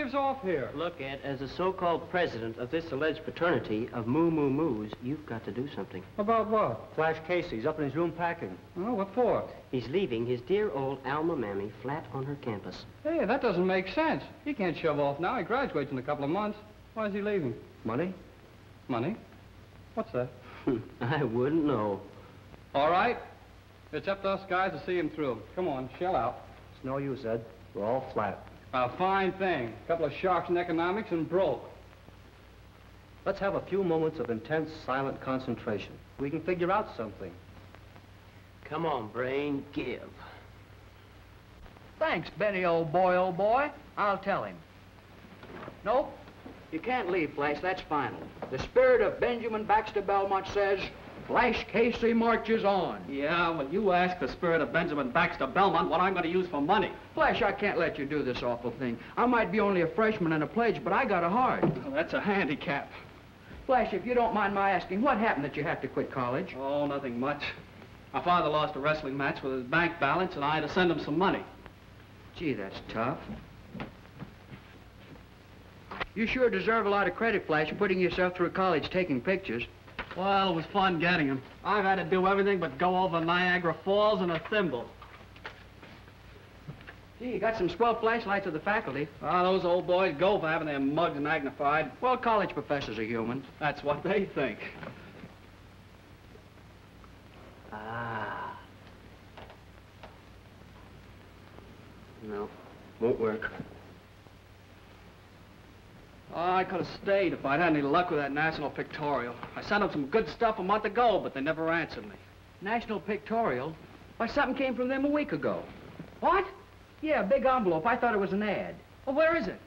gives off here? Look, Ed, as the so-called president of this alleged fraternity of moo-moo-moos, you've got to do something. About what? Flash Casey's up in his room packing. Oh, what for? He's leaving his dear old alma mammy flat on her campus. Hey, that doesn't make sense. He can't shove off now. He graduates in a couple of months. Why is he leaving? Money? Money? What's that? I wouldn't know. All right. It's up to us guys to see him through. Come on, shell out. It's no use, Ed. We're all flat. A fine thing. A couple of sharks in economics and broke. Let's have a few moments of intense, silent concentration. We can figure out something. Come on, Brain, give. Thanks, Benny, old boy. I'll tell him. Nope. You can't leave, Flash. That's final. The spirit of Benjamin Baxter Belmont says, Flash Casey marches on. Yeah, well, you ask the spirit of Benjamin Baxter Belmont what I'm going to use for money. Flash, I can't let you do this awful thing. I might be only a freshman and a pledge, but I got a heart. Well, that's a handicap. Flash, if you don't mind my asking, what happened that you had to quit college? Oh, nothing much. My father lost a wrestling match with his bank balance, and I had to send him some money. Gee, that's tough. You sure deserve a lot of credit, Flash, putting yourself through college taking pictures. Well, it was fun getting him. I've had to do everything but go over Niagara Falls in a thimble. Gee, you got some swell flashlights of the faculty. Ah, those old boys go for having their mugs magnified. Well, college professors are human. That's what they think. Ah. No, won't work. Oh, I could have stayed if I'd had any luck with that National Pictorial. I sent them some good stuff a month ago, but they never answered me. National Pictorial? Why, something came from them a week ago. What? Yeah, a big envelope. I thought it was an ad. Well, where is it?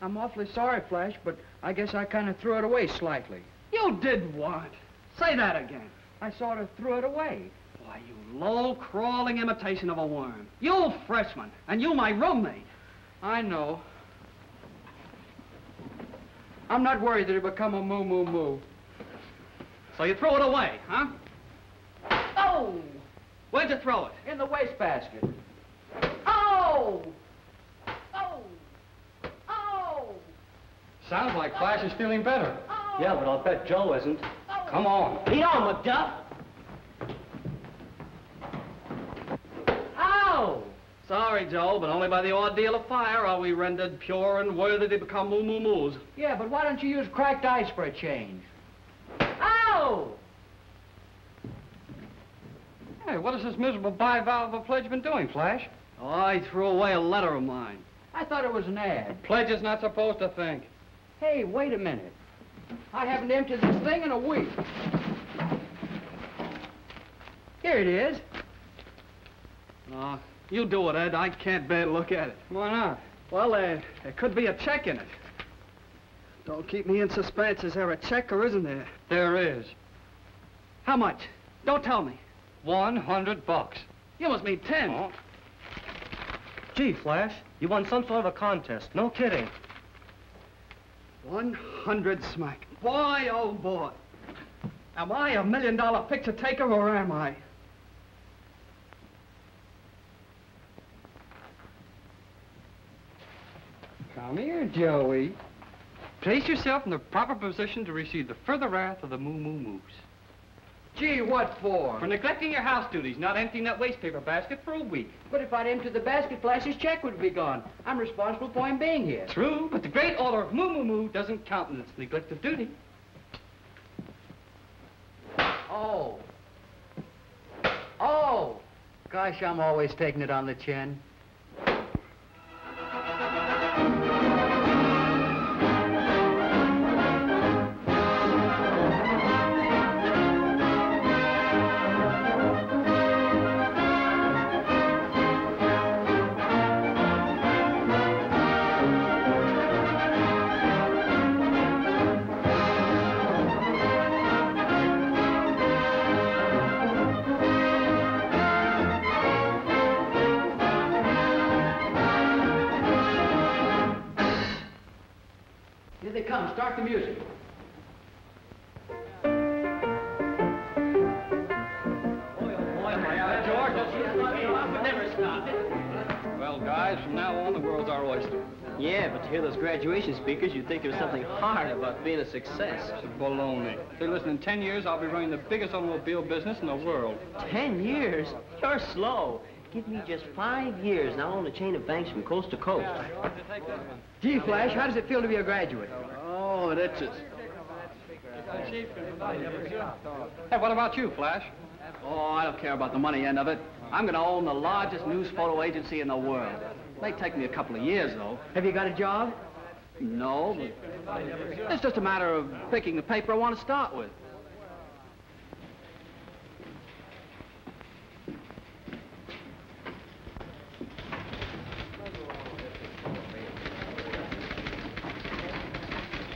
I'm awfully sorry, Flash, but I guess I kind of threw it away slightly. You did what? Say that again. I sort of threw it away. Why, you low, crawling imitation of a worm. You freshman, and you my roommate. I know. I'm not worried that it'll become a moo-moo-moo. So you threw it away, huh? Oh! Where'd you throw it? In the wastebasket. Oh! Oh! Oh! Sounds like Flash is feeling better. Oh! Yeah, but I'll bet Joe isn't. Oh! Come on. Lead on, McDuff. Ow! Sorry, Joe, but only by the ordeal of fire are we rendered pure and worthy to become moo-moo-moos. Yeah, but why don't you use cracked ice for a change? Ow! Hey, what has this miserable bivalve of a pledge been doing, Flash? Oh, I threw away a letter of mine. I thought it was an ad. Pledge is not supposed to think. Hey, wait a minute. I haven't emptied this thing in a week. Here it is. You do it, Ed. I can't bear to look at it. Why not? Well, there could be a check in it. Don't keep me in suspense. Is there a check or isn't there? There is. How much? Don't tell me. $100. You must mean 10. Oh. Gee, Flash, you won some sort of a contest. No kidding. 100 smack. Boy, oh boy. Am I a $1 million picture taker or am I? Come here, Joey. Place yourself in the proper position to receive the further wrath of the moo-moo-moos. Gee, what for? For neglecting your house duties, not emptying that waste paper basket for a week. But if I'd emptied the basket, Flash's check would be gone. I'm responsible for him being here. True, but the great order of moo-moo-moo doesn't countenance neglect of duty. Oh. Oh. Gosh, I'm always taking it on the chin. Here they come. Start the music. Well, guys, from now on, the world's our oyster. Yeah, but to hear those graduation speakers, you'd think there was something hard about being a success. It's baloney. Say, listen, in 10 years, I'll be running the biggest automobile business in the world. 10 years? You're slow. Give me just 5 years, and I'll own a chain of banks from coast to coast. Gee, Flash, how does it feel to be a graduate? Oh, it itches. Hey, what about you, Flash? Oh, I don't care about the money end of it. I'm going to own the largest news photo agency in the world. It may take me a couple of years, though. Have you got a job? No, but it's just a matter of picking the paper I want to start with.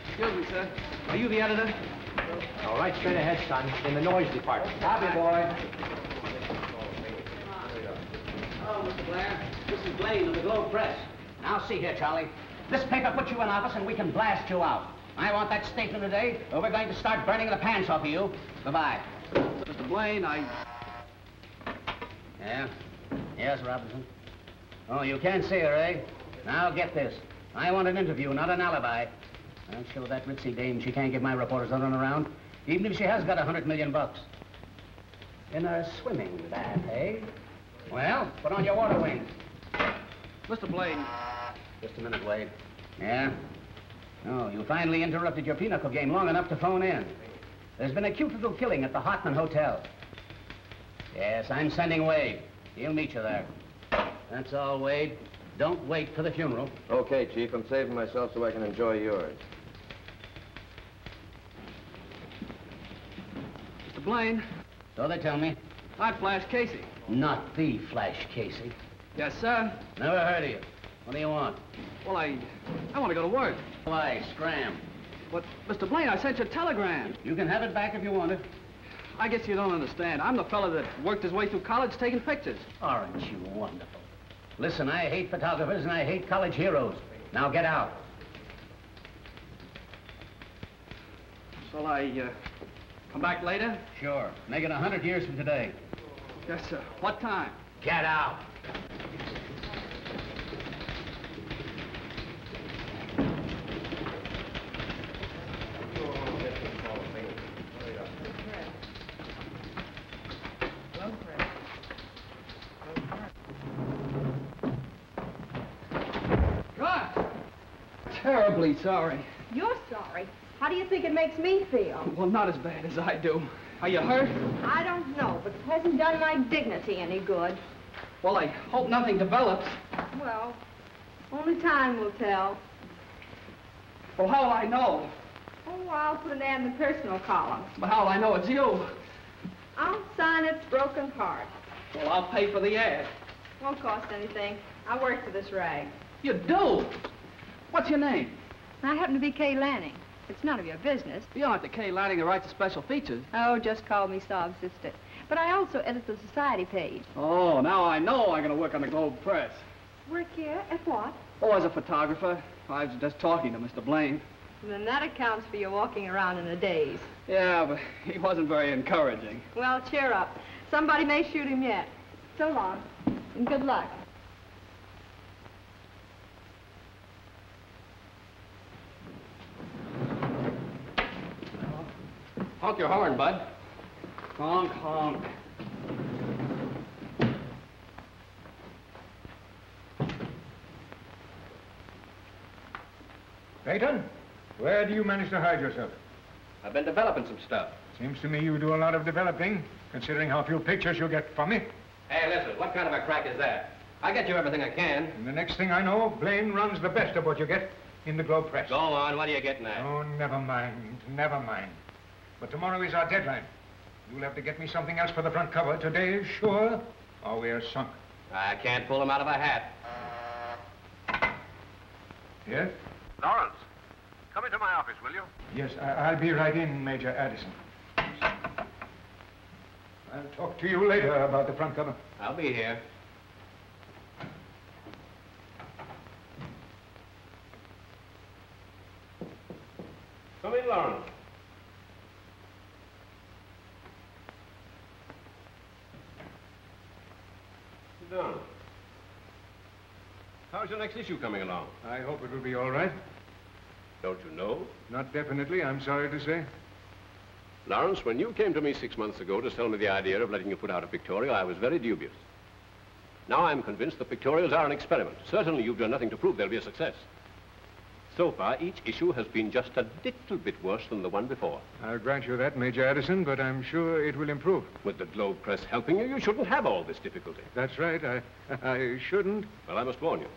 Excuse me, sir. Are you the editor? All right, straight ahead, son. In the noise department. Copy, boy. Hello, Mr. Blair. This is Blaine of the Globe Press. Now, see here, Charlie. This paper puts you in office and we can blast you out. I want that statement today, or we're going to start burning the pants off of you. Goodbye. Mr. Blaine, Yeah? Yes, Robinson? Oh, you can't see her, eh? Now, get this. I want an interview, not an alibi. I'll show that ritzy dame she can't give my reporters a run around, even if she has got $100 million. In a swimming bath, eh? Well, put on your water wings. Mr. Blaine. Just a minute, Wade. Yeah? Oh, you finally interrupted your pinochle game long enough to phone in. There's been a cute little killing at the Harmon Hotel. Yes, I'm sending Wade. He'll meet you there. That's all, Wade. Don't wait for the funeral. Okay, Chief. I'm saving myself so I can enjoy yours. Mr. Blaine. So they tell me. I'm Flash Casey. Not the Flash Casey. Yes, sir. Never heard of you. What do you want? Well, I want to go to work. Why, scram. But, Mr. Blaine, I sent you a telegram. You can have it back if you want it. I guess you don't understand. I'm the fella that worked his way through college taking pictures. Aren't you wonderful? Listen, I hate photographers and I hate college heroes. Now get out. Shall I come back later? Sure. Make it 100 years from today. Yes, sir. What time? Get out. Terribly sorry. You're sorry. How do you think it makes me feel? Well, not as bad as I do. Are you hurt? I don't know, but it hasn't done my dignity any good. Well, I hope nothing develops. Well, only time will tell. Well, how will I know? Oh, I'll put an ad in the personal column. But how will I know it's you? I'll sign it, broken heart. Well, I'll pay for the ad. Won't cost anything. I work for this rag. You do? What's your name? I happen to be Kay Lanning. It's none of your business. You aren't the K. Lanning that writes the special features. Oh, just call me Sob Sister. But I also edit the society page. Oh, now I know I'm going to work on the Globe Press. Work here? At what? Oh, as a photographer. I was just talking to Mr. Blaine. Then that accounts for your walking around in a daze. Yeah, but he wasn't very encouraging. Well, cheer up. Somebody may shoot him yet. So long, and good luck. Honk your horn, bud. Honk, honk. Peyton, where do you manage to hide yourself? I've been developing some stuff. Seems to me you do a lot of developing, considering how few pictures you get from me. Hey, listen, what kind of a crack is that? I get you everything I can. And the next thing I know, Blaine runs the best of what you get in the Globe Press. Go on, what are you getting at? Oh, never mind, never mind. But tomorrow is our deadline. You'll have to get me something else for the front cover. Today is sure, or we're sunk. I can't pull him out of a hat. Yes? Lawrence, come into my office, will you? Yes, I'll be right in, Major Addison. I'll talk to you later about the front cover. I'll be here. Come in, Lawrence. Sit down. How's your next issue coming along? I hope it will be all right. Don't you know? Not definitely, I'm sorry to say. Lawrence, when you came to me 6 months ago to sell me the idea of letting you put out a pictorial, I was very dubious. Now I'm convinced the pictorials are an experiment. Certainly you've done nothing to prove they'll be a success. So far, each issue has been just a little bit worse than the one before. I'll grant you that, Major Addison, but I'm sure it will improve. With the Globe Press helping you, you shouldn't have all this difficulty. That's right, I shouldn't. Well, I must warn you.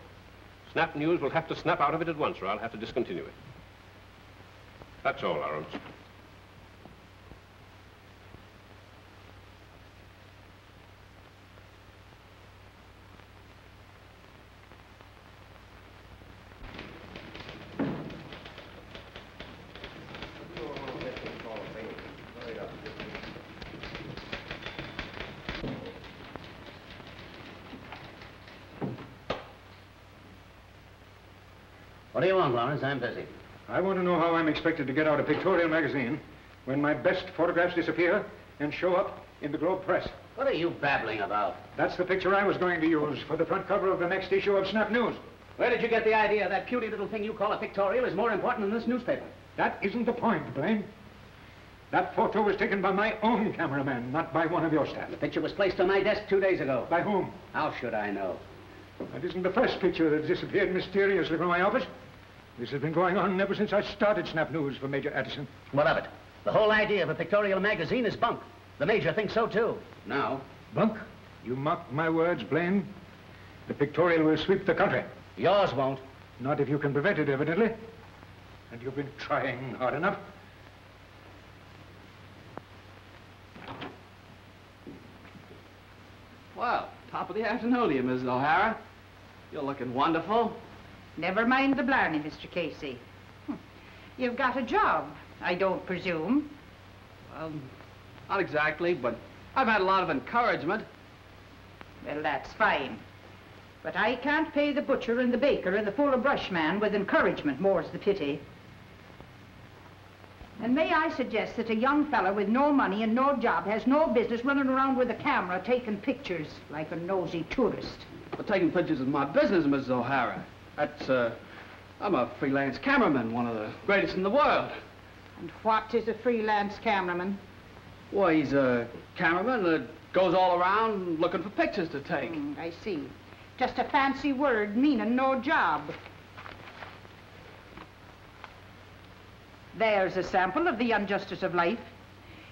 Snap News will have to snap out of it at once, or I'll have to discontinue it. That's all, Lawrence. What do you want, Lawrence? I'm busy. I want to know how I'm expected to get out a pictorial magazine when my best photographs disappear and show up in the Globe Press. What are you babbling about? That's the picture I was going to use for the front cover of the next issue of Snap News. Where did you get the idea that puny little thing you call a pictorial is more important than this newspaper? That isn't the point, Blaine. That photo was taken by my own cameraman, not by one of your staff. The picture was placed on my desk 2 days ago. By whom? How should I know? That isn't the first picture that disappeared mysteriously from my office. This has been going on ever since I started Snap News for Major Addison. What of it? The whole idea of a pictorial magazine is bunk. The Major thinks so, too. Now. Bunk? You mock my words, Blaine. The pictorial will sweep the country. Yours won't. Not if you can prevent it, evidently. And you've been trying hard enough. Well, top of the afternoon to you, Mrs. O'Hara. You're looking wonderful. Never mind the blarney, Mr. Casey. You've got a job, I don't presume. Well, not exactly, but I've had a lot of encouragement. Well, that's fine. But I can't pay the butcher and the baker and the fuller brush man with encouragement, more's the pity. And may I suggest that a young fellow with no money and no job has no business running around with a camera taking pictures like a nosy tourist. But taking pictures is my business, Mrs. O'Hara. I'm a freelance cameraman, one of the greatest in the world. And what is a freelance cameraman? Well, he's a cameraman that goes all around looking for pictures to take. I see. Just a fancy word meaning no job. There's a sample of the injustice of life.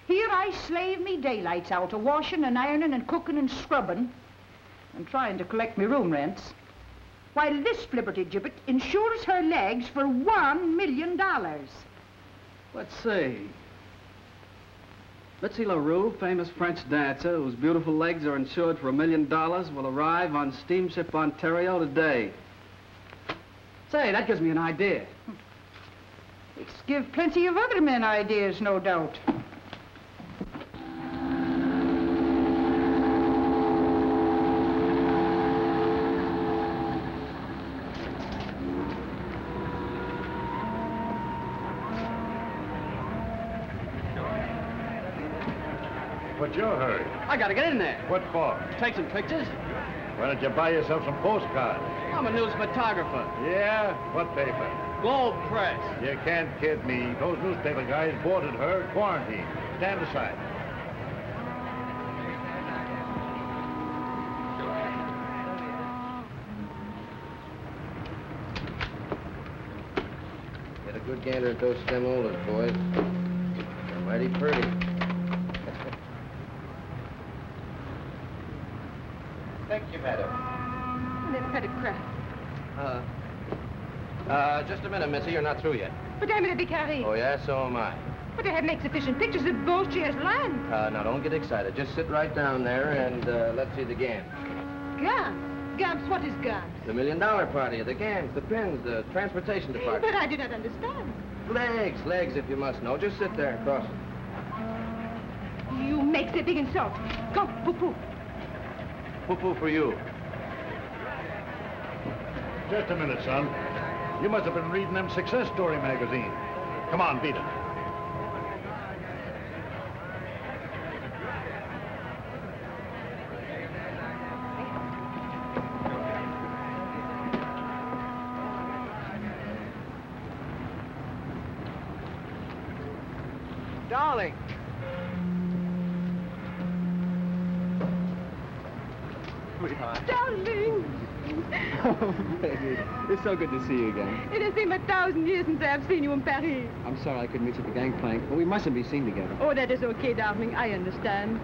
Here I slave me daylights out of washing and ironing and cooking and scrubbing and trying to collect me room rents, while this flibbertigibbet insures her legs for $1 million. Let's see. Betsy LaRue, famous French dancer whose beautiful legs are insured for $1 million, will arrive on steamship Ontario today. Say, that gives me an idea. It's give plenty of other men ideas, no doubt. What's your hurry? I gotta get in there. What for? Take some pictures. Why don't you buy yourself some postcards? I'm a news photographer. Yeah? What paper? Globe Press. You can't kid me. Those newspaper guys boarded her, quarantined. Stand aside. Get a good gander at those stem olives, boys. They're mighty pretty. Thank you, madam. They've had a crack. Just a minute, Missy. You're not through yet. But I'm gonna be carried. Oh, yeah? So am I. But I have made sufficient pictures of both chairs land. Now, don't get excited. Just sit right down there and let's see the gams. Gams? Gams? What is Gams? The $1 million party, the gams, the pins, the transportation department. But I do not understand. Legs, if you must know. Just sit there and cross it. You make the big insult. Go, poo-poo. Poo-poo for you. Just a minute, son. You must have been reading them success story magazine. Come on, beat it. darling. Sweetheart. Darling! Oh, baby. It's so good to see you again. It has been 1,000 years since I've seen you in Paris. I'm sorry I couldn't meet you at the gangplank, but we mustn't be seen together. Oh, that is okay, darling. I understand.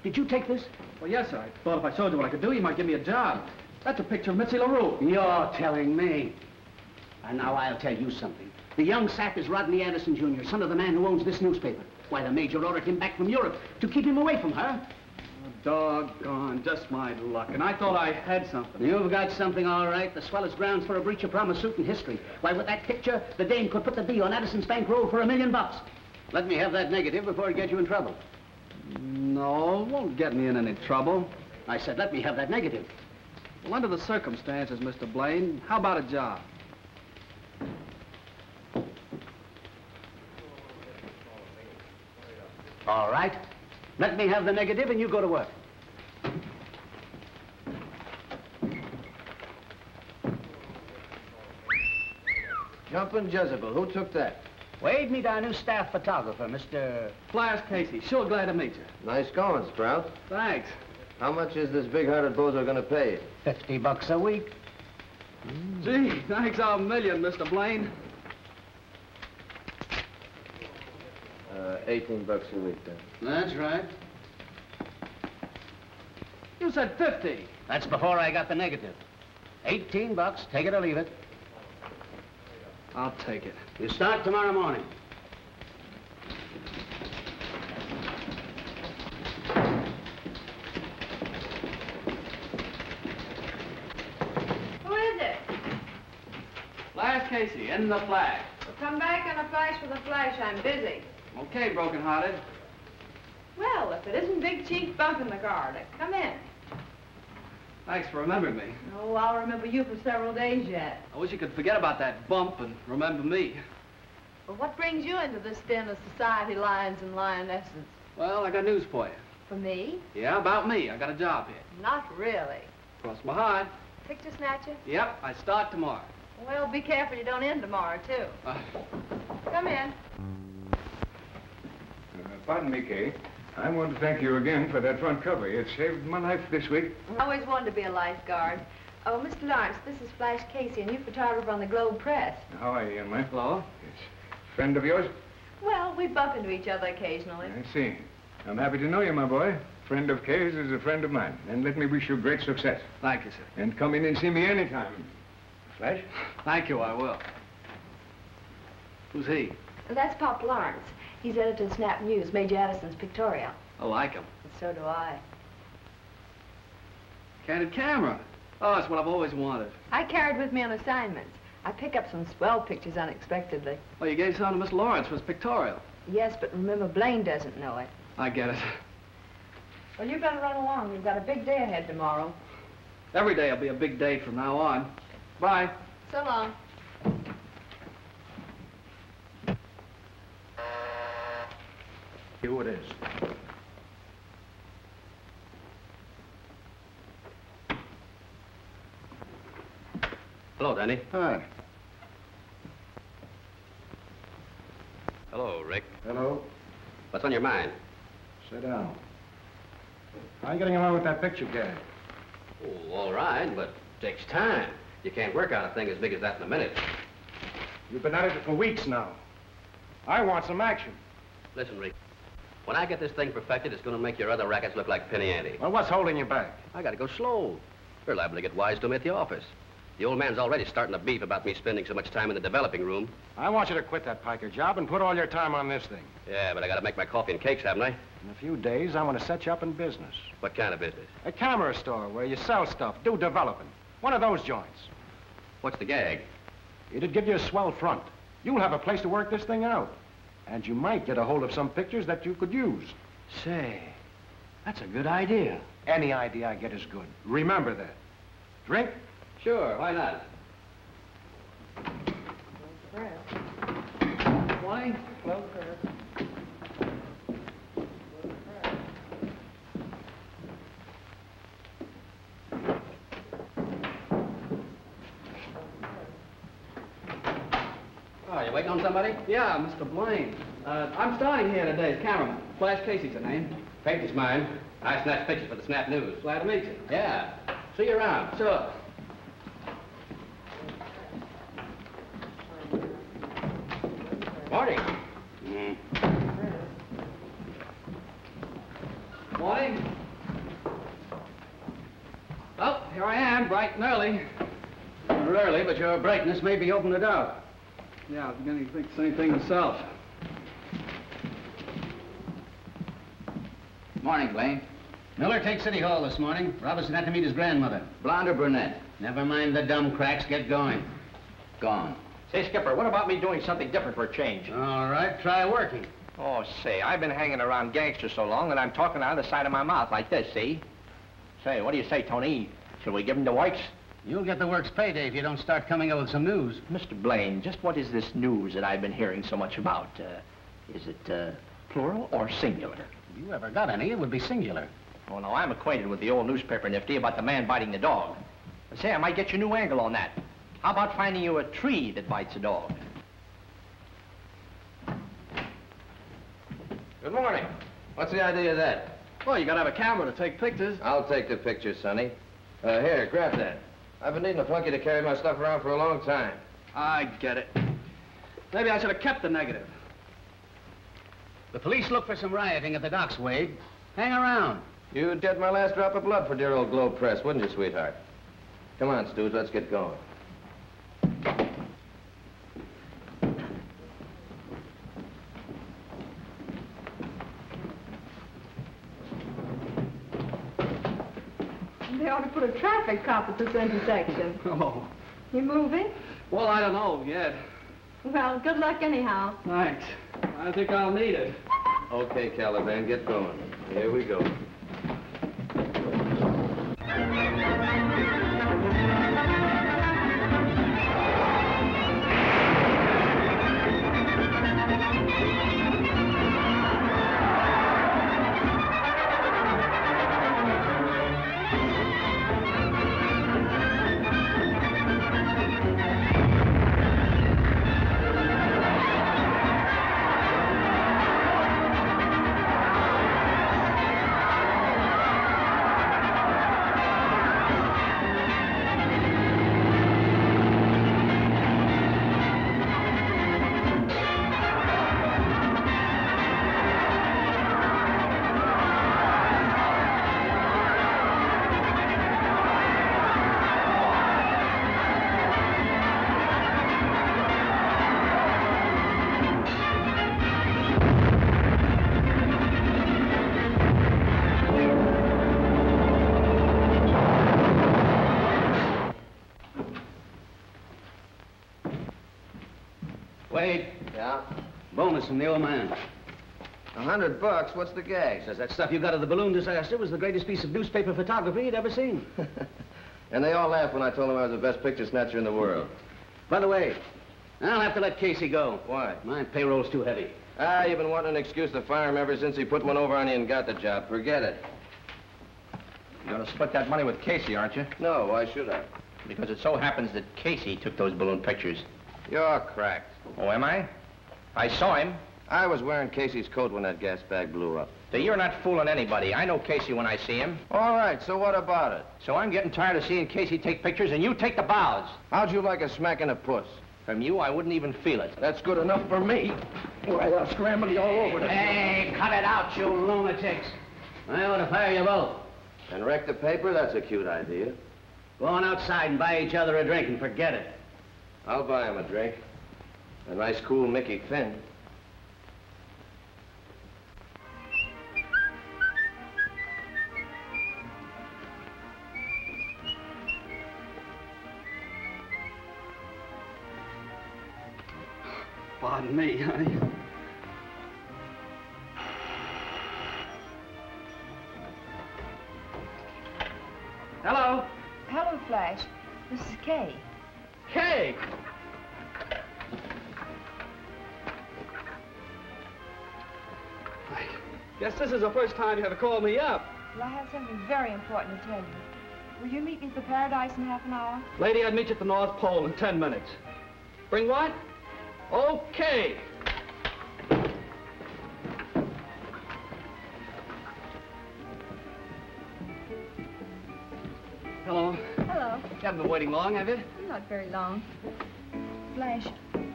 Did you take this? Well, yes, I thought if I showed you what I could do, you might give me a job. That's a picture of Mitzi LaRue. You're telling me. And now I'll tell you something. The young sap is Rodney Addison, Jr., son of the man who owns this newspaper. Why, the major ordered him back from Europe to keep him away from her. Oh, doggone, just my luck. And I thought I had something. You've got something, all right. The swellest grounds for a breach of promise suit in history. Why, with that picture, the dame could put the B on Addison's bankroll for $1 million. Let me have that negative before it gets you in trouble. No, it won't get me in any trouble. I said, let me have that negative. Well, under the circumstances, Mr. Blaine, how about a job? All right. Let me have the negative and you go to work. Jumpin' Jezebel, who took that? Wade, meet our new staff photographer, Mr. Flash Casey, sure glad to meet you. Nice going, Sprout. Thanks. How much is this big-hearted bozo gonna pay you? $50 a week. Gee, thanks a million, Mr. Blaine. 18 bucks a week, then. That's right. You said 50. That's before I got the negative. 18 bucks, take it or leave it. I'll take it. You start tomorrow morning. Who is it? Flash Casey, in the flag. Well, come back on a flash with a flash. I'm busy. Okay, broken-hearted. Well, if it isn't Big Chief Bump in the car, come in. Thanks for remembering me. Oh, I'll remember you for several days yet. I wish you could forget about that bump and remember me. Well, what brings you into this den of society lions and lionesses? Well, I got news for you. For me? Yeah, about me. I got a job here. Not really. Cross my heart. Picture snatcher? Yep, I start tomorrow. Well, be careful you don't end tomorrow, too. Come in. Pardon me, Kay. I want to thank you again for that front cover. It saved my life this week. I always wanted to be a lifeguard. Oh, Mr. Lawrence, this is Flash Casey, a new photographer on the Globe Press. How are you, young man? Hello? Yes. Friend of yours? Well, we bump into each other occasionally. I see. I'm happy to know you, my boy. Friend of Kay's is a friend of mine. And let me wish you great success. Thank you, sir. And come in and see me anytime. Flash? Thank you, I will. Who's he? That's Pop Lawrence. He's editor of Snap News, Major Addison's pictorial. I like him. And so do I. Candid camera. Oh, that's what I've always wanted. I carried with me on assignments. I pick up some swell pictures unexpectedly. Well, you gave some to Miss Lawrence for his pictorial. Yes, but remember, Blaine doesn't know it. I get it. Well, you better run along. You've got a big day ahead tomorrow. Every day will be a big day from now on. Bye. So long. Who it is? Hello, Danny. Hi. Hello, Rick. Hello. What's on your mind? Sit down. How are you getting along with that picture gag? Oh, all right, but it takes time. You can't work out a thing as big as that in a minute. You've been at it for weeks now. I want some action. Listen, Rick, when I get this thing perfected, it's going to make your other rackets look like penny ante. Well, what's holding you back? I got to go slow. You're liable to get wise to me at the office. The old man's already starting to beef about me spending so much time in the developing room. I want you to quit that piker job and put all your time on this thing. Yeah, but I got to make my coffee and cakes, haven't I? In a few days, I want to set you up in business. What kind of business? A camera store where you sell stuff, do developing. One of those joints. What's the gag? It'd give you a swell front. You'll have a place to work this thing out. And you might get a hold of some pictures that you could use. Say, that's a good idea. Any idea I get is good. Remember that. Drink? Sure, why not? Why? Oh, you waiting on somebody? Yeah, Mr. Blaine. I'm starting here today as cameraman. Flash Casey's the name. Picture's mine. I snatch pictures for the Snap News. Glad to meet you. Yeah. See you around. Sure. Morning. Morning. Well, here I am, bright and early. Early, but your brightness may be open to doubt. Yeah, I was beginning to think the same thing myself. Morning, Blaine. Miller takes City Hall this morning. Robinson had to meet his grandmother. Blonde or brunette? Never mind the dumb cracks. Get going. Gone. Say, Skipper, what about me doing something different for a change? All right, try working. Oh, say, I've been hanging around gangsters so long that I'm talking out of the side of my mouth like this, see? Say, what do you say, Tony? Should we give him the works? You'll get the works payday if you don't start coming up with some news. Mr. Blaine, just what is this news that I've been hearing so much about? Is it plural or singular? If you ever got any, it would be singular. Oh, no, I'm acquainted with the old newspaper nifty about the man biting the dog. But say, I might get you a new angle on that. How about finding you a tree that bites a dog? Good morning. What's the idea of that? Well, you gotta have a camera to take pictures. I'll take the pictures, Sonny. Here, grab that. I've been needing a flunky to carry my stuff around for a long time. I get it. Maybe I should have kept the negative. The police look for some rioting at the docks, Wade. Hang around. You'd get my last drop of blood for dear old Globe Press, wouldn't you, sweetheart? Come on, Stooge, let's get going. They ought to put a traffic cop at this intersection. Oh. You moving? Well, I don't know yet. Well, good luck anyhow. Thanks. I think I'll need it. Okay, Caliban, get going. Here we go. Wade. Yeah? Bonus from the old man. $100? What's the gag? Says that stuff you got of the balloon disaster was the greatest piece of newspaper photography he'd ever seen. And they all laughed when I told them I was the best picture snatcher in the world. By the way, I'll have to let Casey go. Why? My payroll's too heavy. Ah, you've been wanting an excuse to fire him ever since he put one over on you and got the job. Forget it. You're gonna split that money with Casey, aren't you? No, why should I? Because it so happens that Casey took those balloon pictures. You're cracked. Oh, am I? I saw him. I was wearing Casey's coat when that gas bag blew up. So you're not fooling anybody. I know Casey when I see him. All right, so what about it? So I'm getting tired of seeing Casey take pictures and you take the bows. How'd you like a smack in the puss? From you, I wouldn't even feel it. That's good enough for me. Why, I'll scramble you all over. Hey, cut it out, you lunatics. I ought to fire you both. And wreck the paper? That's a cute idea. Go on outside and buy each other a drink and forget it. I'll buy him a drink. A nice, cool Mickey Finn. Pardon me, honey. Hello? Hello, Flash. This is Kay. Kay! I guess this is the first time you ever called me up. Well, I have something very important to tell you. Will you meet me at the Paradise in half an hour? Lady, I'd meet you at the North Pole in 10 minutes. Bring what? Okay. Hello. Hello. You haven't been waiting long, have you? Not very long. Flash,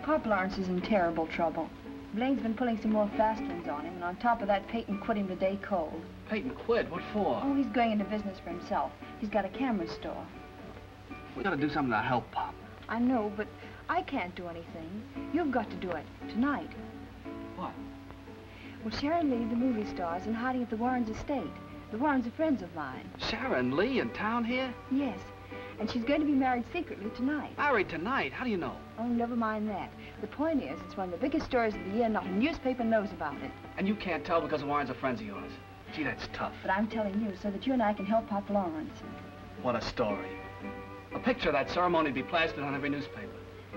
Pop Lawrence is in terrible trouble. Blaine's been pulling some more fast ones on him, and on top of that, Peyton quit him today cold. Peyton quit? What for? Oh, he's going into business for himself. He's got a camera store. We gotta do something to help Pop. I know, but I can't do anything. You've got to do it, tonight. What? Well, Sharon Lee, the movie star, is in hiding at the Warrens' estate. The Warrens are friends of mine. Sharon Lee in town here? Yes, and she's going to be married secretly tonight. Married tonight? How do you know? Oh, never mind that. The point is, it's one of the biggest stories of the year. Not a newspaper knows about it. And you can't tell because the Warrens are friends of yours. Gee, that's tough. But I'm telling you so that you and I can help Pop Lawrence. What a story. A picture of that ceremony would be plastered on every newspaper.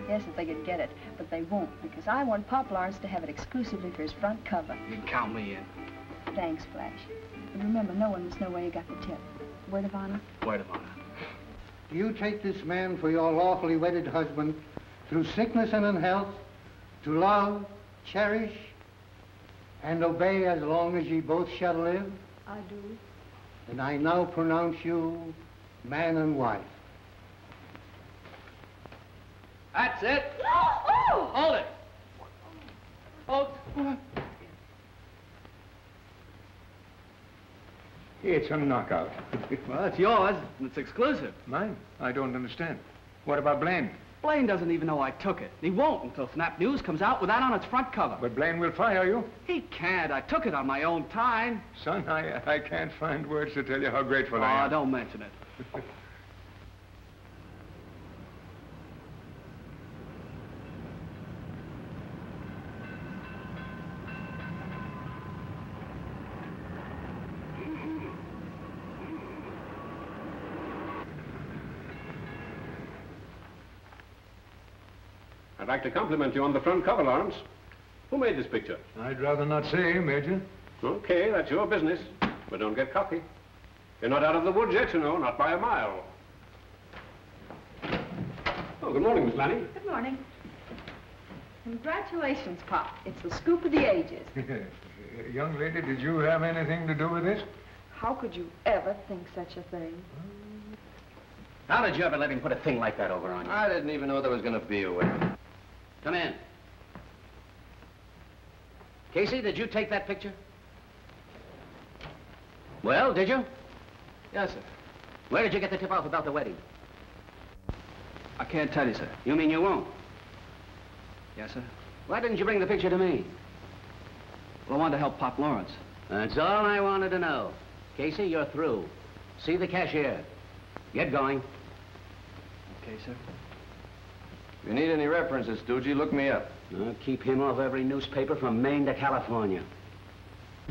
Yes, if they could get it, but they won't, because I want Pop Lawrence to have it exclusively for his front cover. You can count me in. Thanks, Flash. But remember, no one must know where you got the tip. Word of honor? Word of honor. You take this man for your lawfully wedded husband through sickness and in health, to love, cherish, and obey as long as ye both shall live? I do. Then I now pronounce you man and wife. That's it. Oh! Hold it. Hold. It's a knockout. Well, it's yours. It's exclusive. Mine? I don't understand. What about Blaine? Blaine doesn't even know I took it. He won't until Snap News comes out with that on its front cover. But Blaine will fire you. He can't. I took it on my own time. Son, I can't find words to tell you how grateful I am. Oh, don't mention it. I'd like to compliment you on the front cover, Lawrence. Who made this picture? I'd rather not say, Major. Okay, that's your business. But don't get cocky. You're not out of the woods yet, you know, not by a mile. Oh, good morning, Miss Lanny. Good morning. Congratulations, Pop. It's the scoop of the ages. Young lady, did you have anything to do with this? How could you ever think such a thing? How did you ever let him put a thing like that over on you? I didn't even know there was going to be a wedding. Come in. Casey, did you take that picture? Well, did you? Yes, sir. Where did you get the tip off about the wedding? I can't tell you, sir. You mean you won't? Yes, sir. Why didn't you bring the picture to me? Well, I wanted to help Pop Lawrence. That's all I wanted to know. Casey, you're through. See the cashier. Get going. Okay, sir. If you need any references, Stoogie, look me up. I'll keep him off every newspaper from Maine to California.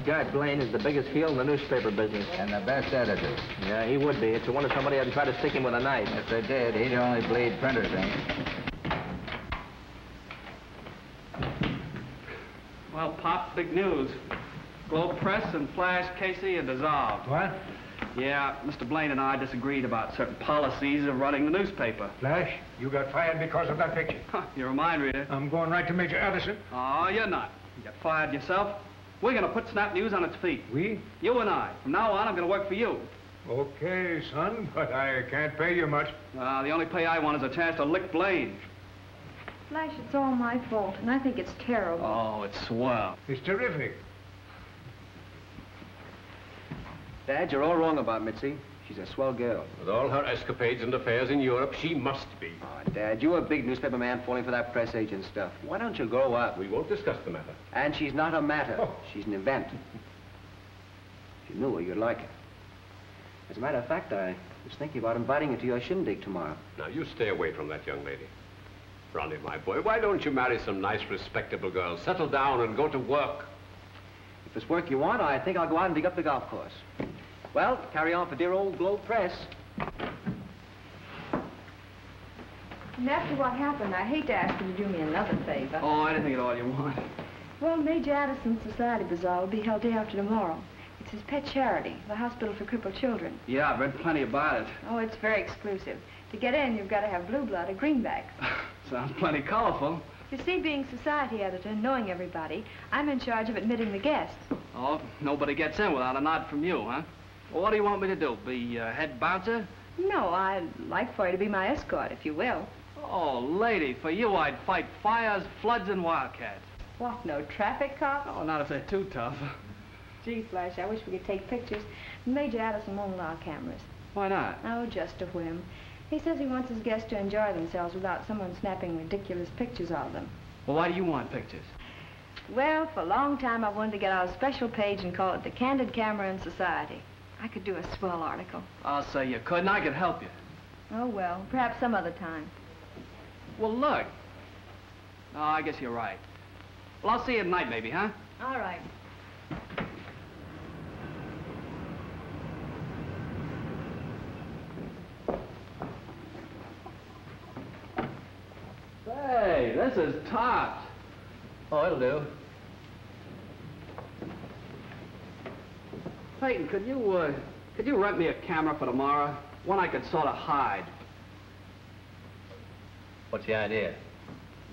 Guy Blaine is the biggest heel in the newspaper business. And the best editor. Yeah, he would be. It's a wonder somebody hadn't tried to stick him with a knife. If they did, he'd only bleed printer's ink. Well, Pop, big news. Globe Press and Flash Casey are dissolved. What? Yeah, Mr. Blaine and I disagreed about certain policies of running the newspaper. Flash, you got fired because of that picture. You're a mind reader. I'm going right to Major Addison. Oh, you're not. You got fired yourself. We're going to put Snap News on its feet. We? You and I. From now on, I'm going to work for you. Okay, son, but I can't pay you much. The only pay I want is a chance to lick Blaine. Flash, it's all my fault, and I think it's terrible. Oh, it's swell. It's terrific. Dad, you're all wrong about Mitzi. She's a swell girl. With all her escapades and affairs in Europe, she must be. Oh, Dad, you're a big newspaper man falling for that press agent stuff. Why don't you grow up? We won't discuss the matter. And she's not a matter. She's an event. If you knew her, you'd like her. As a matter of fact, I was thinking about inviting her to your shindig tomorrow. Now, you stay away from that young lady. Ronnie, my boy, why don't you marry some nice, respectable girl? Settle down and go to work. If it's work you want, I think I'll go out and dig up the golf course. Well, carry on for dear old Globe Press. And after what happened, I hate to ask you to do me another favor. Oh, anything at all you want. Well, Major Addison's Society Bazaar will be held day after tomorrow. It's his pet charity, the Hospital for Crippled Children. Yeah, I've read plenty about it. Oh, it's very exclusive. To get in, you've got to have blue blood or greenback. Sounds plenty colorful. You see, being society editor and knowing everybody, I'm in charge of admitting the guests. Oh, nobody gets in without a nod from you, huh? Well, what do you want me to do? Be head bouncer? No, I'd like for you to be my escort, if you will. Oh, lady, for you I'd fight fires, floods, and wildcats. What, no traffic cops? Oh, not if they're too tough. Gee, Flash, I wish we could take pictures. Major Addison won't allow cameras. Why not? Oh, just a whim. He says he wants his guests to enjoy themselves without someone snapping ridiculous pictures of them. Well, why do you want pictures? Well, for a long time I wanted to get out a special page and call it The Candid Camera in Society. I could do a swell article. I'll say you couldn't. I could help you. Oh, well, perhaps some other time. Well, look. Oh, I guess you're right. Well, I'll see you tonight, maybe, huh? All right. Hey, this is tops. Oh, it'll do. Peyton, could you rent me a camera for tomorrow? One I could sort of hide. What's the idea?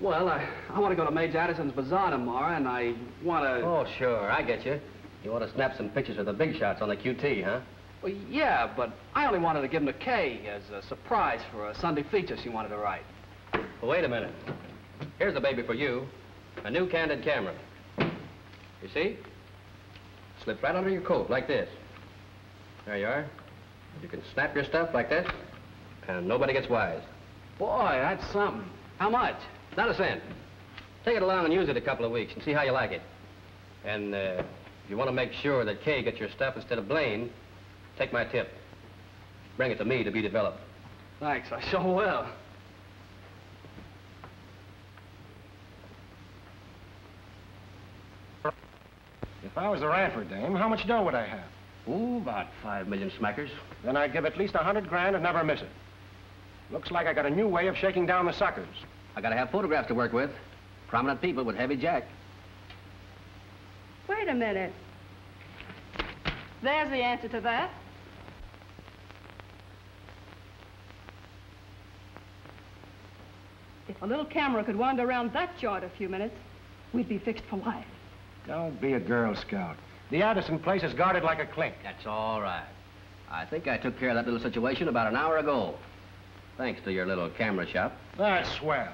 Well, I want to go to Major Addison's Bazaar tomorrow, and I want to... Oh, sure, I get you. You want to snap some pictures of the big shots on the QT, huh? Well, yeah, but I only wanted to give him to Kay as a surprise for a Sunday feature she wanted to write. Well, wait a minute. Here's the baby for you. A new candid camera. You see? Slips right under your coat, like this. There you are. You can snap your stuff like this, and nobody gets wise. Boy, that's something. How much? Not a cent. Take it along and use it a couple of weeks and see how you like it. And if you want to make sure that Kay gets your stuff instead of Blaine, take my tip. Bring it to me to be developed. Thanks, I sure will. If I was the Ranford dame, how much dough would I have? Ooh, about 5 million smackers. Then I'd give at least 100 grand and never miss it. Looks like I got a new way of shaking down the suckers. I gotta have photographs to work with. Prominent people with heavy jack. Wait a minute. There's the answer to that. If a little camera could wander around that joint a few minutes, we'd be fixed for life. Don't be a Girl Scout. The Addison place is guarded like a clink. That's all right. I think I took care of that little situation about an hour ago. Thanks to your little camera shop. That's swell.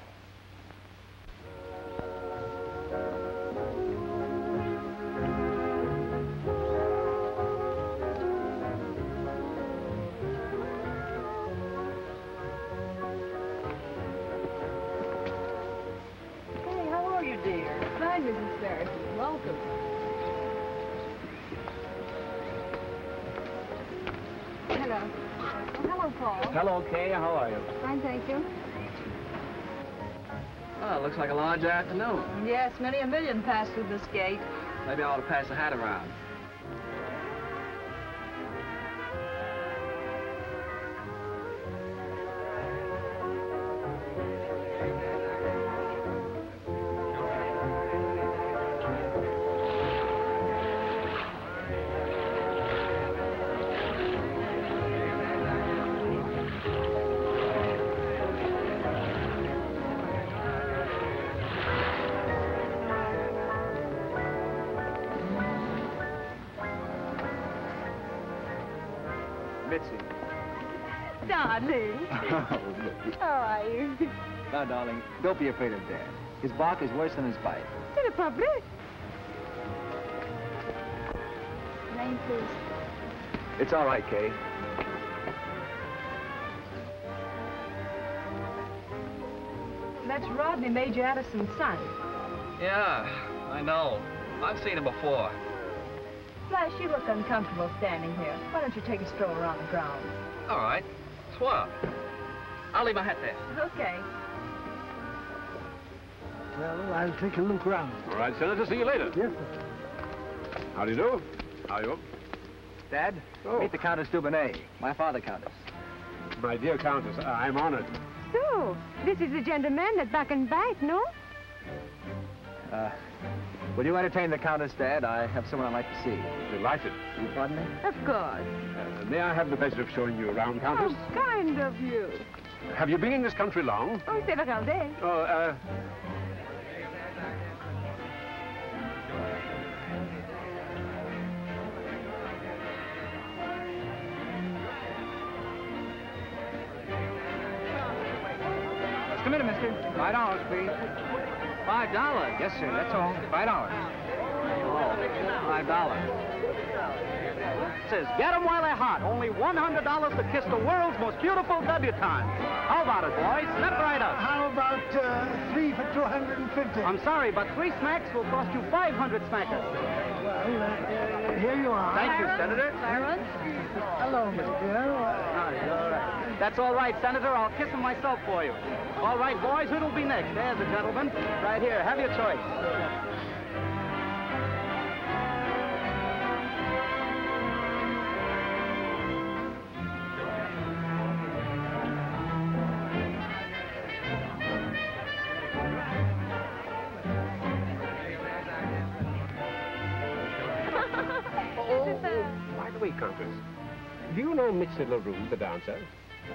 Hey, how are you, dear? Hi, Mrs. Ferris. Welcome. Hello. Oh, hello, Paul. Hello, Kay. How are you? Fine, thank you. Oh, looks like a large afternoon. Yes, many a million passed through this gate. Maybe I ought to pass the hat around. Darling. How are you? Now, darling, don't be afraid of Dad. His bark is worse than his bite. C'est le pas vrai. Name, please. It's all right, Kay. That's Rodney, Major Addison's son. Yeah, I know. I've seen him before. Flash, you look uncomfortable standing here. Why don't you take a stroll around the grounds? All right. Swell. I'll leave my hat there. Okay. Well, I'll take a look round. All right, Senator, see you later. Yes, sir. How do you do? How are you? Dad, meet the Countess Dubonnet, my father, Countess. My dear Countess, I'm honored. So, this is the gentleman that back and bite, no? Will you entertain the Countess, Dad? I have someone I'd like to see. Delighted. You pardon me? Of course. May I have the pleasure of showing you around, Countess? How kind of you. Have you been in this country long? Oh, several days. Oh, a minute, mister. $5, please. $5? Yes, sir, that's all. $5. Oh, $5. Says, get 'em while they're hot. Only $100 to kiss the world's most beautiful debutante. How about it, boys? Step right up. How about 3 for 250? I'm sorry, but 3 smacks will cost you 500 smackers. Well, here you are. Thank you, Senator. Clarence? Hello, Miss Dear. All right. That's all right, Senator. I'll kiss him myself for you. All right, boys, who'll be next? There's the gentleman. Right here. Have your choice. By the way, Countess, do you know Mitzi LaRue, the dancer?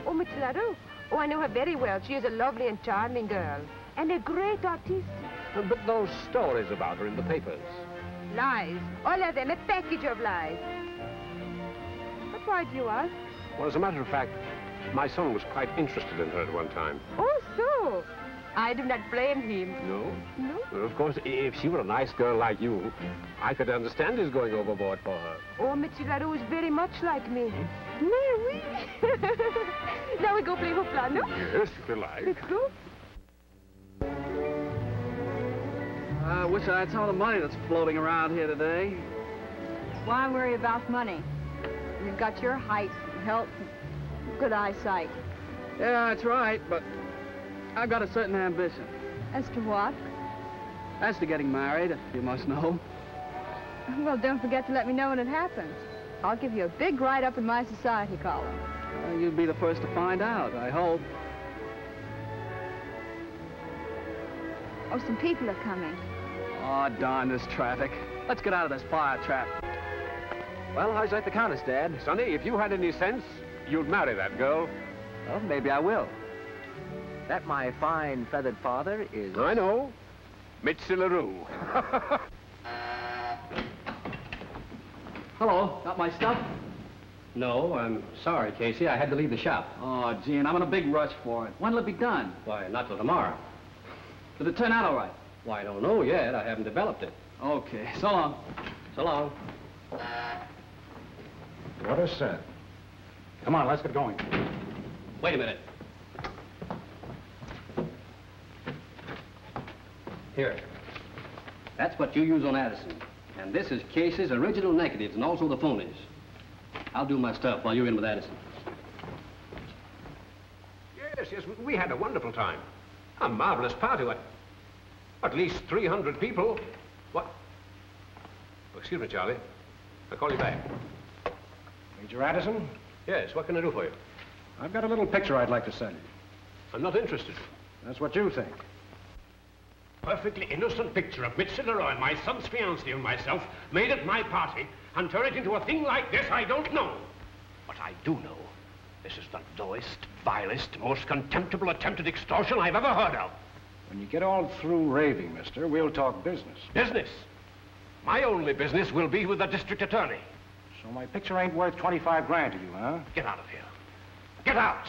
Oh, Mitzi LaRue? Oh, I know her very well. She is a lovely and charming girl. And a great artiste. But those stories about her in the papers. Lies. All of them. A package of lies. But why do you ask? Well, as a matter of fact, my son was quite interested in her at one time. Oh, so? I do not blame him. No? No? Well, of course, if she were a nice girl like you, I could understand his going overboard for her. Oh, Mitzi LaRue is very much like me. Mais oui. Now we go play hoopla, no? Yes, if you like. Let's go. I wish I had some of the money that's floating around here today. Why worry about money? You've got your height, health, good eyesight. Yeah, that's right, but I've got a certain ambition. As to what? As to getting married, you must know. Well, don't forget to let me know when it happens. I'll give you a big write-up in my society column. You'd be the first to find out, I hope. Oh, some people are coming. Oh, darn this traffic. Let's get out of this fire trap. Well, how's like the Countess, Dad? Sonny, if you had any sense, you'd marry that girl. Well, maybe I will. That my fine feathered father is... I know. Mitzi LaRue. Hello, got my stuff? No, I'm sorry, Casey. I had to leave the shop. Oh, gee, and I'm in a big rush for it. When'll it be done? Why, not till tomorrow. Did it turn out all right? Why, I don't know yet. I haven't developed it. Okay, so long. So long. What a set. Come on, let's get going. Wait a minute. Here. That's what you use on Addison. And this is Casey's original negatives and also the phonies. I'll do my stuff while you're in with Addison. Yes, we had a wonderful time. A marvelous party. At least 300 people. What? Oh, excuse me, Charlie. I'll call you back. Major Addison? Yes, what can I do for you? I've got a little picture I'd like to send you. I'm not interested. That's what you think. Perfectly innocent picture of Mitzi LaRue and my son's fiancée and myself made at my party and turn it into a thing like this, I don't know. But I do know this is the lowest, vilest, most contemptible attempt at extortion I've ever heard of. When you get all through raving, mister, we'll talk business. Business? My only business will be with the district attorney. So my picture ain't worth 25 grand to you, huh? Get out of here. Get out!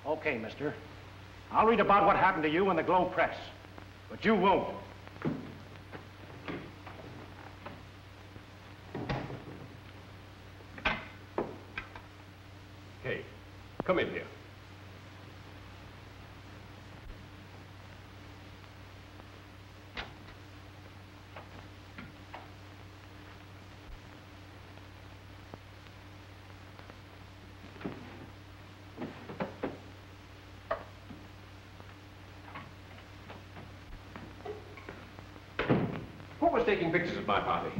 Okay, mister. I'll read about what happened to you in the Globe Press. But you won't. Hey, come in here. Who was taking pictures at my party?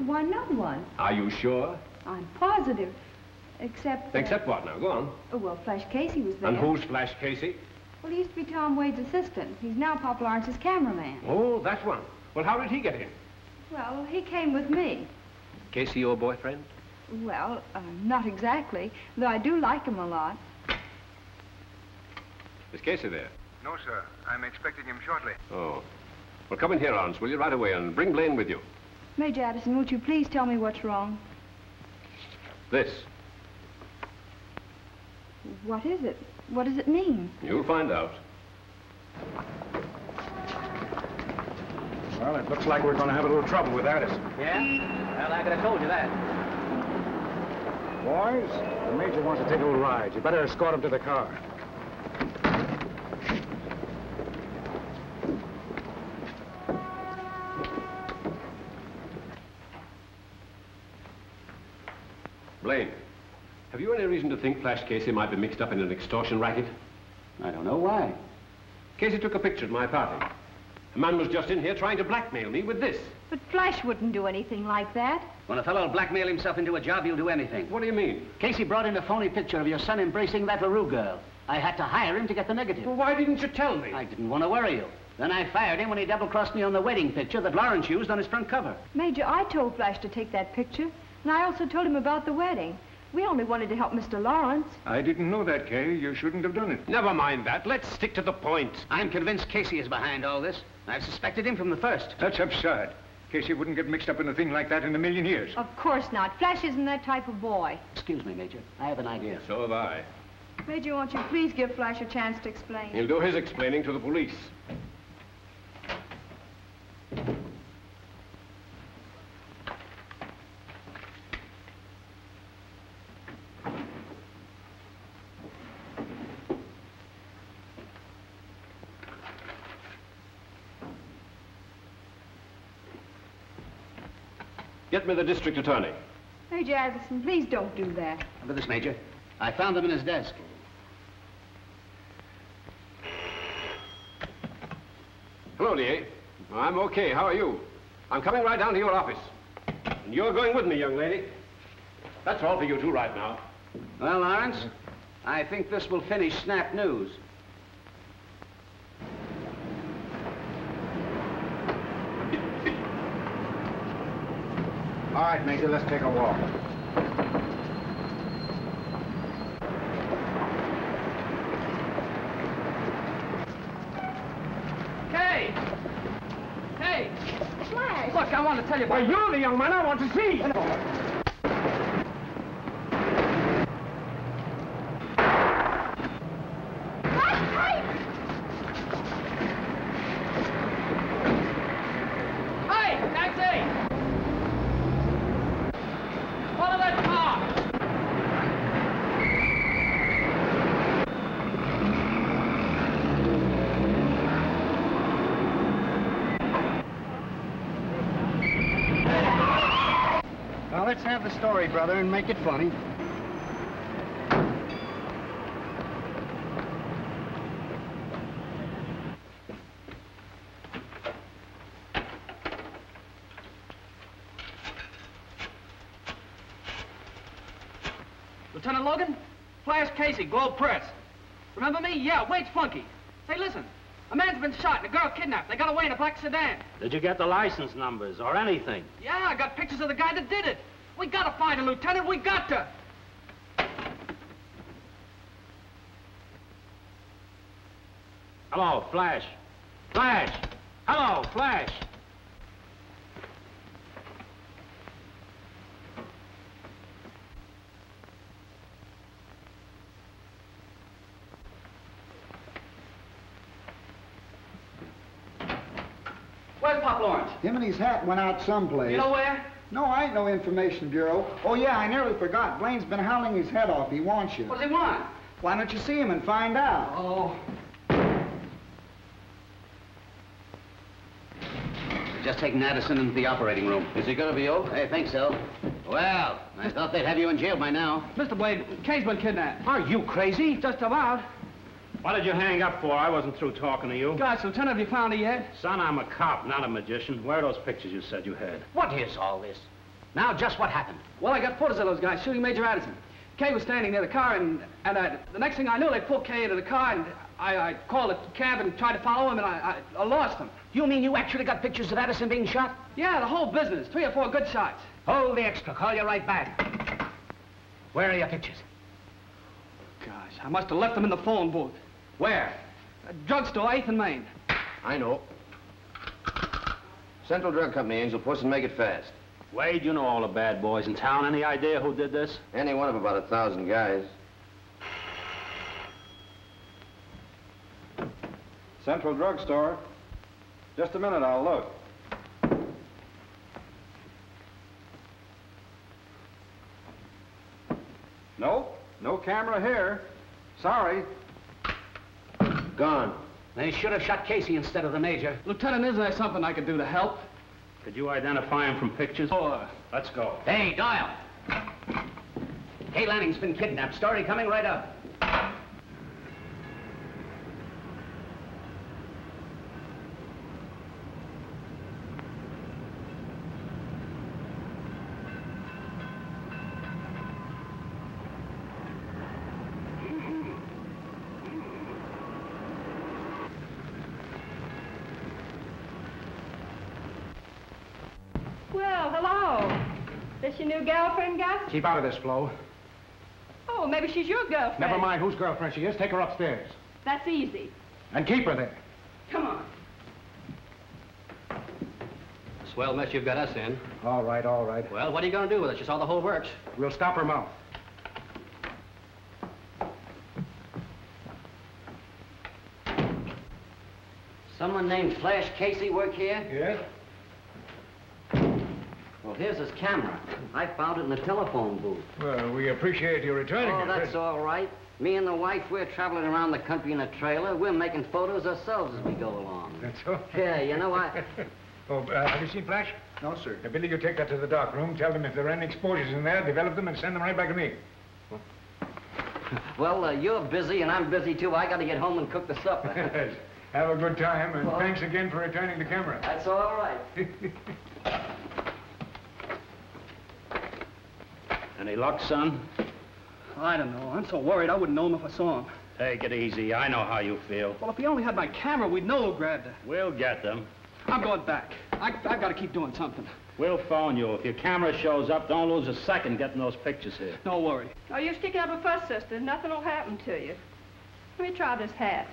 Why, no one. Are you sure? I'm positive. Except... Except what now? Go on. Oh, well, Flash Casey was there. And who's Flash Casey? Well, he used to be Tom Wade's assistant. He's now Pop Lawrence's cameraman. Oh, that one. Well, how did he get in? Well, he came with me. Casey, your boyfriend? Well, not exactly, though I do like him a lot. Is Casey there? No, sir. I'm expecting him shortly. Oh. Well, come in here, Lawrence, will you, right away, and bring Blaine with you. Major Addison, won't you please tell me what's wrong? This. What is it? What does it mean? You'll find out. Well, it looks like we're going to have a little trouble with Addison. Yeah? Well, I could have told you that. Boys, the Major wants to take a little ride. You better escort him to the car. Blaine, have you any reason to think Flash Casey might be mixed up in an extortion racket? I don't know why. Casey took a picture at my party. A man was just in here trying to blackmail me with this. But Flash wouldn't do anything like that. When a fellow will blackmail himself into a job, he'll do anything. What do you mean? Casey brought in a phony picture of your son embracing that LaRue girl. I had to hire him to get the negative. Well, why didn't you tell me? I didn't want to worry you. Then I fired him when he double-crossed me on the wedding picture that Lawrence used on his front cover. Major, I told Flash to take that picture, and I also told him about the wedding. We only wanted to help Mr. Lawrence. I didn't know that, Kay. You shouldn't have done it. Never mind that. Let's stick to the point. I'm convinced Casey is behind all this. I've suspected him from the first. That's absurd. Casey wouldn't get mixed up in a thing like that in a million years. Of course not. Flash isn't that type of boy. Excuse me, Major. I have an idea. So have I. Major, won't you please give Flash a chance to explain? He'll do his explaining to the police. Get me the district attorney. Major Addison, please don't do that. Look at this, Major. I found them in his desk. Hello, DA. I'm okay. How are you? I'm coming right down to your office. And you're going with me, young lady. That's all for you two right now. Well, Lawrence, I think this will finish Snap News. All right, Major, let's take a walk. Hey! Hey! Flash! Look, I want to tell you about... Why, you're the young man I want to see! Hey! Taxi! Follow that car! Now, let's have the story, brother, and make it funny. Lieutenant Logan? Flash Casey, Globe Press. Remember me? Yeah, Wade's Flunky. Say, listen. A man's been shot and a girl kidnapped. They got away in a black sedan. Did you get the license numbers or anything? Yeah, I got pictures of the guy that did it. We gotta find him, Lieutenant. We got to. Hello, Flash. Flash! Hello, Flash! Where's Pop Lawrence? Him and his hat went out someplace. You know where? No, I ain't no information bureau. Oh, yeah, I nearly forgot. Blaine's been howling his head off. He wants you. What does he want? Why don't you see him and find out? Oh. Just taking Addison into the operating room. Is he going to be old? I think so. Well, I thought they'd have you in jail by now. Mr. Wade, Kay's been kidnapped. Are you crazy? Just about. What did you hang up for? I wasn't through talking to you. Gosh, Lieutenant, have you found it yet? Son, I'm a cop, not a magician. Where are those pictures you said you had? What is all this? Now, just what happened? Well, I got photos of those guys shooting Major Addison. Kay was standing near the car, and the next thing I knew, they pulled Kay into the car, and I called a cab and tried to follow him, and I lost him. You mean you actually got pictures of Addison being shot? Yeah, the whole business. 3 or 4 good shots. Hold the extra. Call you right back. Where are your pictures? Gosh, I must have left them in the phone booth. Where? A drugstore, 8th and Main. I know. Central Drug Company, Angel Puss, and make it fast. Wade, you know all the bad boys in town. Any idea who did this? Any one of about 1,000 guys. Central Drugstore. Just a minute, I'll look. Nope, no camera here. Sorry. Gone. They should have shot Casey instead of the major. Lieutenant, isn't there something I could do to help? Could you identify him from pictures? Sure. Let's go. Hey, Doyle. Kay Lanning's been kidnapped. Story coming right up. Well, hello. This your new girlfriend, Gus? Keep out of this, Flo. Oh, maybe she's your girlfriend. Never mind whose girlfriend she is. Take her upstairs. That's easy. And keep her there. Come on. Swell mess you've got us in. All right, all right. Well, what are you going to do with it? You saw the whole works. We'll stop her mouth. Someone named Flash Casey work here? Yes? Well, here's his camera. I found it in the telephone booth. Well, we appreciate you returning Oh, it. that's all right. Me and the wife, we're traveling around the country in a trailer. We're making photos ourselves as we go along. That's all? Yeah, you know what? Have you seen Flash? No, sir. Billy, you take that to the dark room. Tell them if there are any exposures in there, develop them and send them right back to me. Well, you're busy and I'm busy too. I got to get home and cook the supper. Have a good time, and Well, thanks again for returning the camera. That's all right. Any luck, son? I don't know. I'm so worried I wouldn't know him if I saw him. Take it easy. I know how you feel. Well, if he only had my camera, we'd know who grabbed it. We'll get them. I'm going back. I've got to keep doing something. We'll phone you. If your camera shows up, don't lose a second getting those pictures here. Don't worry. Oh, you stick up a fuss, sister. Nothing will happen to you. Let me try this hat.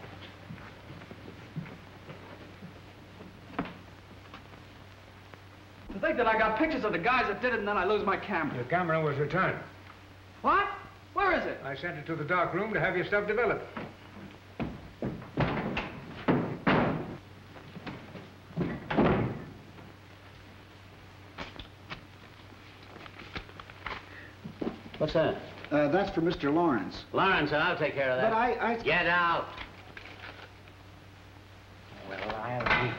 To think that I got pictures of the guys that did it and then I lose my camera. Your camera was returned. What? Where is it? I sent it to the dark room to have your stuff developed. What's that? That's for Mr. Lawrence. Lawrence, I'll take care of that. But I... Get out. Well, I'll...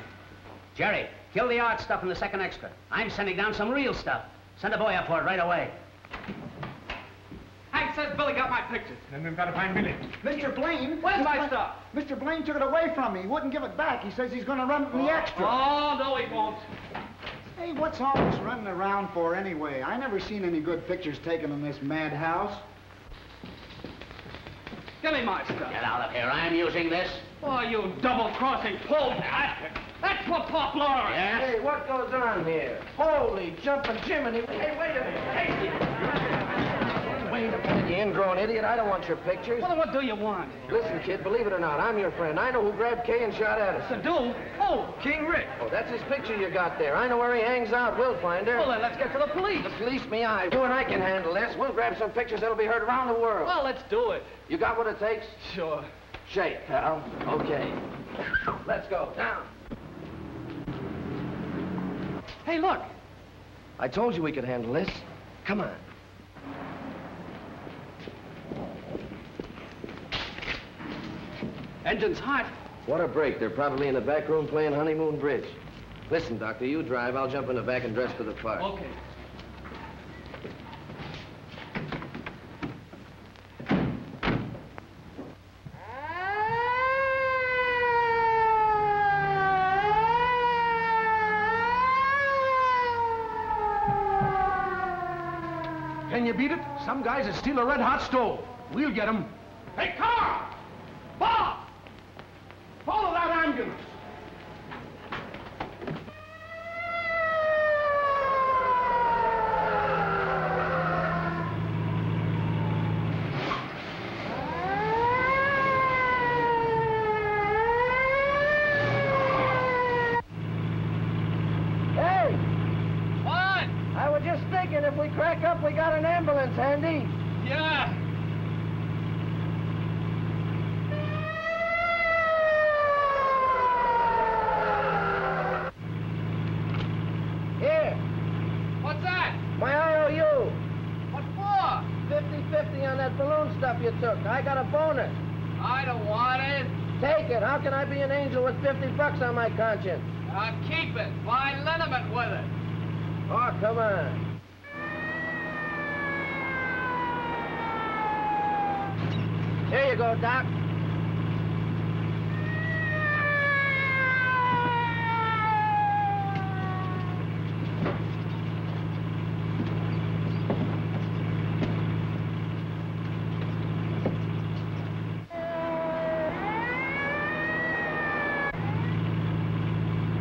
Jerry, kill the art stuff in the second extra. I'm sending down some real stuff. Send a boy up for it right away. Hank says Billy got my pictures. Then we've got to find Billy. Mr. Blaine... Where's my stuff? Mr. Blaine took it away from me. He wouldn't give it back. He says he's going to run it in the extra. Oh, no, he won't. Hey, what's all this running around for anyway? I never seen any good pictures taken in this madhouse. Give me my stuff. Get out of here. I'm using this. Oh, you double-crossing pull. That's what Pop Laura. Yeah? Hey, what goes on here? Holy jumping Jiminy. Hey, wait a minute. Hey, wait a minute, you ingrown idiot. I don't want your pictures. Well, then what do you want? Listen, kid, believe it or not, I'm your friend. I know who grabbed Kay and shot at us. To do? Oh, King Rick. Oh, that's his picture you got there. I know where he hangs out. We'll find her. Well, then let's get to the police. The police, me, I. You and I can handle this. We'll grab some pictures that'll be heard around the world. Well, let's do it. You got what it takes? Sure. Shake, pal. Okay. Let's go. Down. Hey, look. I told you we could handle this. Come on. Engine's hot. What a break. They're probably in the back room playing Honeymoon Bridge. Listen, Doctor, you drive. I'll jump in the back and dress for the part. Okay. Can you beat it? Some guys that steal a red-hot stove. We'll get them. Hey, car! Bob! Follow that ambulance. Hey! What? I was just thinking if we crack up, we got an ambulance handy. Yeah. Here, What's that? my IOU. What for? 50-50 on that stuff you took. I got a bonus. I don't want it. Take it. How can I be an angel with 50 bucks on my conscience? Keep it. Buy liniment with it. Oh, come on. Here you go, Doc.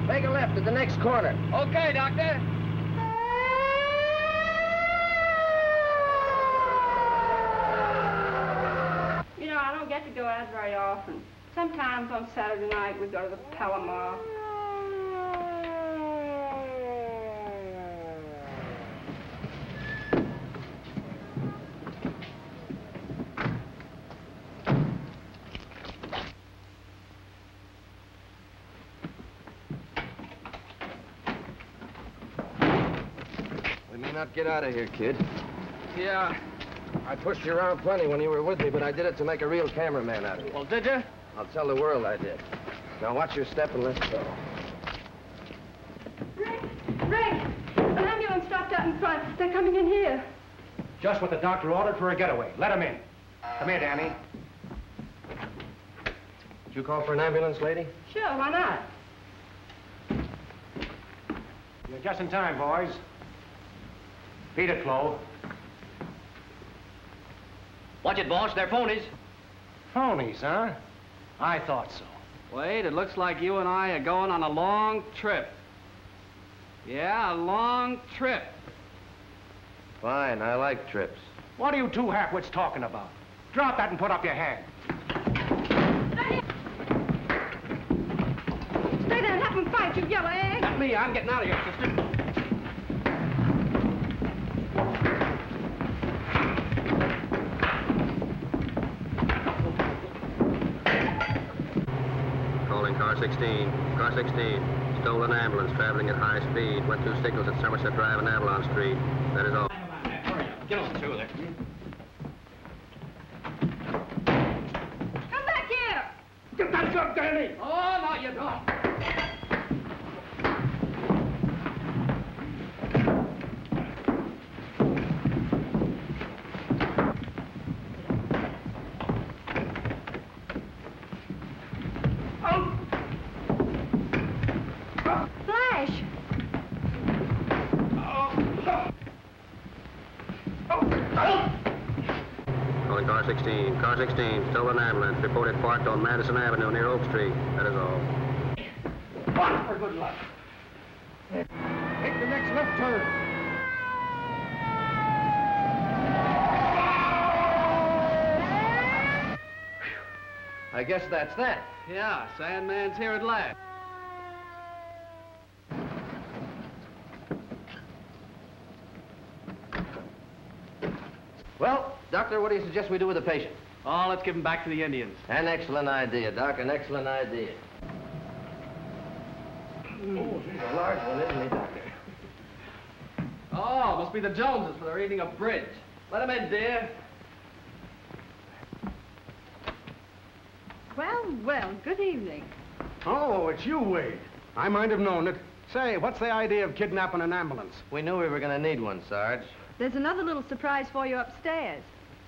Take a left at the next corner. Okay, Doctor. You know, I don't get to go out very often. Sometimes on Saturday night we go to the Palomar. We may not get out of here, kid. Yeah. I pushed you around plenty when you were with me, but I did it to make a real cameraman out of you. Well, did you? I'll tell the world I did. Now watch your step and let's go. Rick! An ambulance stopped out in front. They're coming in here. Just what the doctor ordered for a getaway. Let him in. Come here, Danny. Did you call for an ambulance, lady? Sure, why not? You're just in time, boys. Beat it, Flo. Watch it, boss. They're phonies. Phonies, huh? I thought so. Wait, it looks like you and I are going on a long trip. Yeah, a long trip. Fine, I like trips. What are you two half-wits talking about? Drop that and put up your hand. Stay there and have them fight, you yellow egg! Not me. I'm getting out of here, sister. Calling car 16. Car 16. Stolen ambulance traveling at high speed. Went through signals at Somerset Drive and Avalon Street. That is all. Hurry up. Get on through there. Come back here! Get that gun, Danny! Oh, no, you don't. Flash! Calling car 16. Car 16. Stolen ambulance. Reported parked on Madison Avenue near Oak Street. That is all. Watch for good luck. Take the next left turn. I guess that's that. Yeah, Sandman's here at last. Well, Doctor, what do you suggest we do with the patient? Oh, let's give him back to the Indians. An excellent idea, Doc, an excellent idea. Oh, he's a large one, isn't he, Doctor? Oh, must be the Joneses for their evening of bridge. Let him in, dear. Well, well, good evening. Oh, it's you, Wade. I might have known it. Say, what's the idea of kidnapping an ambulance? We knew we were going to need one, Sarge. There's another little surprise for you upstairs.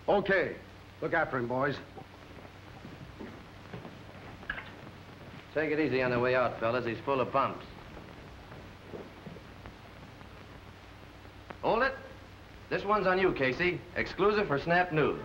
Okay. Look after him, boys. Take it easy on the way out, fellas. He's full of pumps. Hold it. This one's on you, Casey. Exclusive for Snap News.